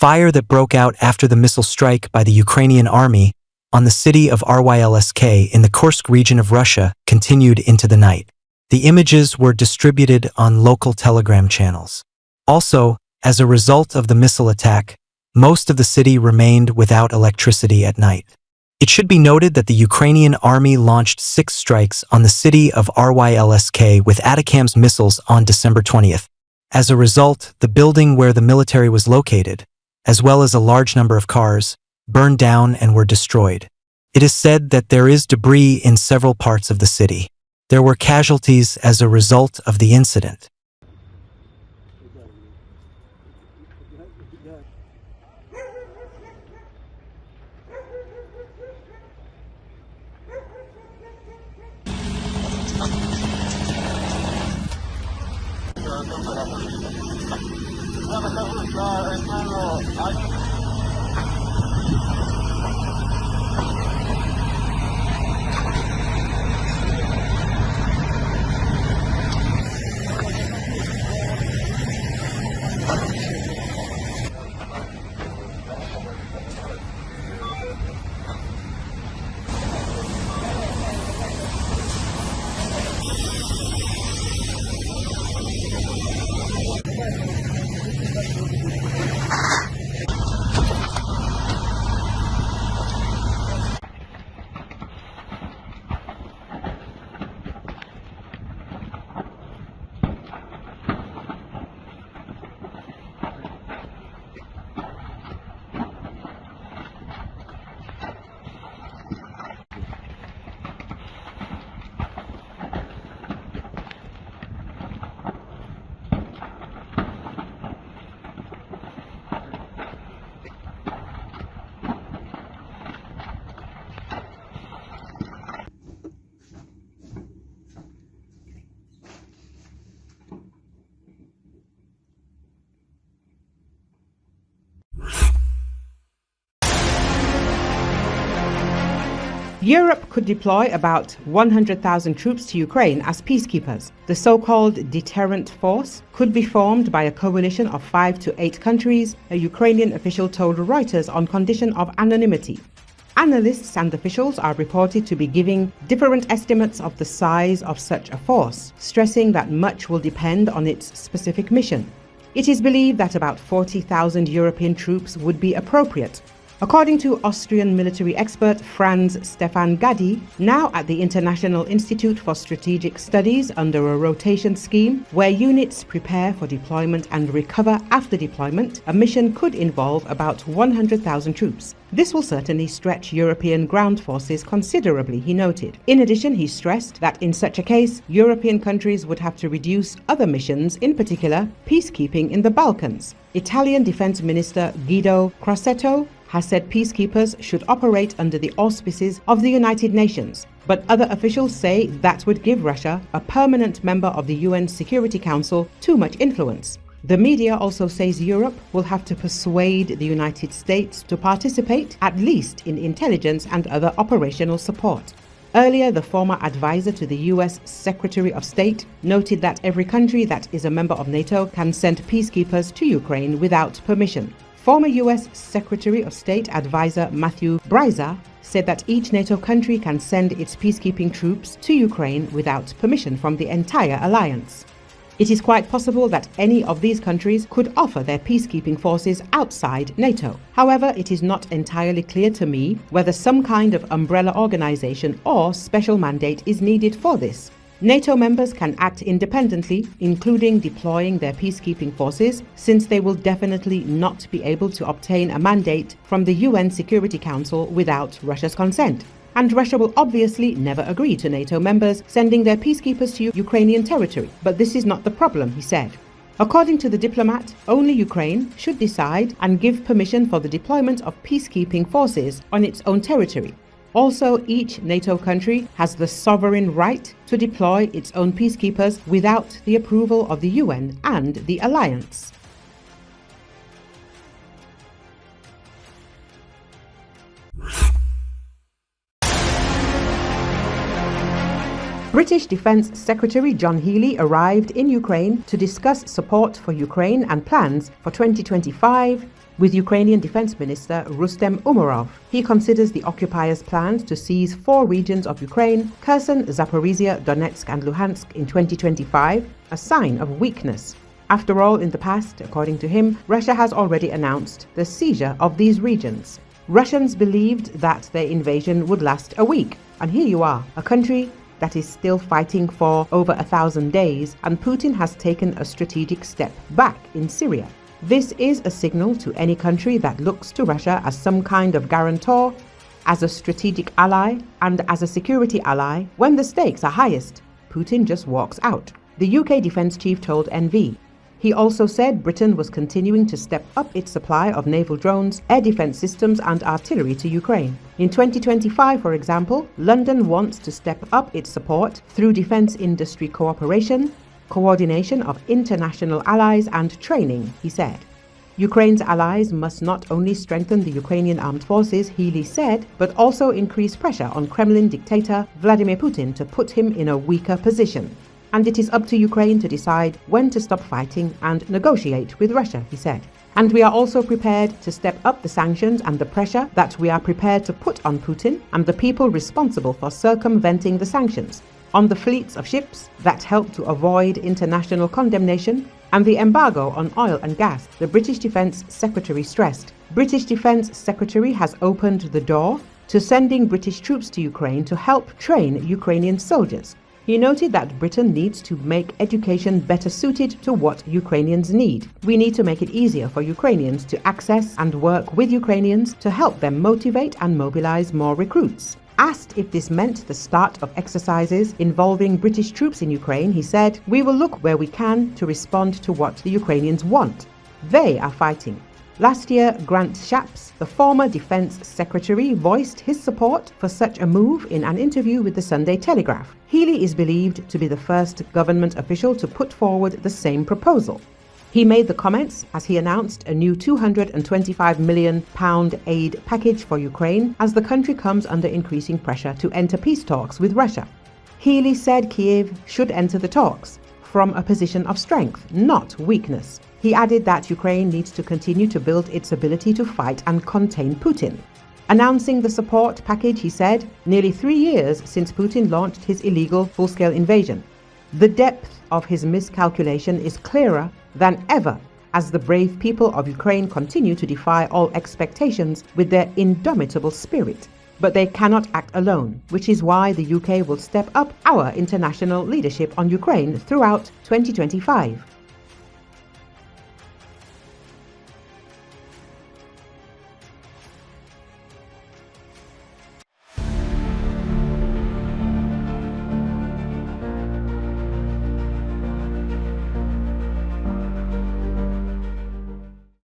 fire that broke out after the missile strike by the Ukrainian army on the city of Rylsk in the Kursk region of Russia continued into the night. The images were distributed on local Telegram channels. Also, as a result of the missile attack, most of the city remained without electricity at night. It should be noted that the Ukrainian army launched 6 strikes on the city of Rylsk with ATACMS missiles on December 20th. As a result, the building where the military was located, as well as a large number of cars, burned down and were destroyed. It is said that there is debris in several parts of the city. There were casualties as a result of the incident. Europe could deploy about 100,000 troops to Ukraine as peacekeepers. The so-called deterrent force could be formed by a coalition of 5 to 8 countries, a Ukrainian official told Reuters on condition of anonymity. Analysts and officials are reported to be giving different estimates of the size of such a force, stressing that much will depend on its specific mission. It is believed that about 40,000 European troops would be appropriate. According to Austrian military expert Franz Stefan Gadi, now at the International Institute for Strategic Studies under a rotation scheme where units prepare for deployment and recover after deployment, a mission could involve about 100,000 troops. This will certainly stretch European ground forces considerably, he noted. In addition, he stressed that in such a case, European countries would have to reduce other missions, in particular, peacekeeping in the Balkans. Italian Defense Minister Guido Crosetto has said peacekeepers should operate under the auspices of the United Nations, but other officials say that would give Russia, a permanent member of the UN Security Council, too much influence. The media also says Europe will have to persuade the United States to participate, at least in intelligence and other operational support. Earlier, the former advisor to the US Secretary of State noted that every country that is a member of NATO can send peacekeepers to Ukraine without permission. Former US Secretary of State advisor Matthew Bryza said that each NATO country can send its peacekeeping troops to Ukraine without permission from the entire alliance. It is quite possible that any of these countries could offer their peacekeeping forces outside NATO. However, it is not entirely clear to me whether some kind of umbrella organization or special mandate is needed for this. NATO members can act independently, including deploying their peacekeeping forces, since they will definitely not be able to obtain a mandate from the UN Security Council without Russia's consent. And Russia will obviously never agree to NATO members sending their peacekeepers to Ukrainian territory. But this is not the problem, he said. According to the diplomat, only Ukraine should decide and give permission for the deployment of peacekeeping forces on its own territory. Also, each NATO country has the sovereign right to deploy its own peacekeepers without the approval of the UN and the alliance. British Defence Secretary John Healey arrived in Ukraine to discuss support for Ukraine and plans for 2025 with Ukrainian Defence Minister Rustem Umerov. He considers the occupiers' plans to seize 4 regions of Ukraine, Kherson, Zaporizhia, Donetsk and Luhansk in 2025, a sign of weakness. After all, in the past, according to him, Russia has already announced the seizure of these regions. Russians believed that their invasion would last a week, and here you are, a country that is still fighting for over 1,000 days, and Putin has taken a strategic step back in Syria. This is a signal to any country that looks to Russia as some kind of guarantor, as a strategic ally, and as a security ally. When the stakes are highest, Putin just walks out. The UK defence chief told NV. He also said Britain was continuing to step up its supply of naval drones, air defence systems and artillery to Ukraine. In 2025, for example, London wants to step up its support through defence industry cooperation, coordination of international allies and training, he said. Ukraine's allies must not only strengthen the Ukrainian armed forces, Healey said, but also increase pressure on Kremlin dictator Vladimir Putin to put him in a weaker position. And it is up to Ukraine to decide when to stop fighting and negotiate with Russia, he said. And we are also prepared to step up the sanctions and the pressure that we are prepared to put on Putin and the people responsible for circumventing the sanctions, on the fleets of ships that help to avoid international condemnation, and the embargo on oil and gas, the British Defence Secretary stressed. British Defence Secretary has opened the door to sending British troops to Ukraine to help train Ukrainian soldiers. He noted that Britain needs to make education better suited to what Ukrainians need. We need to make it easier for Ukrainians to access and work with Ukrainians to help them motivate and mobilize more recruits. Asked if this meant the start of exercises involving British troops in Ukraine, he said, "We will look where we can to respond to what the Ukrainians want. They are fighting." Last year, Grant Shapps, the former Defence Secretary, voiced his support for such a move in an interview with the Sunday Telegraph. Healey is believed to be the first government official to put forward the same proposal. He made the comments as he announced a new £225 million aid package for Ukraine as the country comes under increasing pressure to enter peace talks with Russia. Healey said Kiev should enter the talks from a position of strength, not weakness. He added that Ukraine needs to continue to build its ability to fight and contain Putin. Announcing the support package, he said, nearly 3 years since Putin launched his illegal full-scale invasion. The depth of his miscalculation is clearer than ever as the brave people of Ukraine continue to defy all expectations with their indomitable spirit. But they cannot act alone, which is why the UK will step up our international leadership on Ukraine throughout 2025.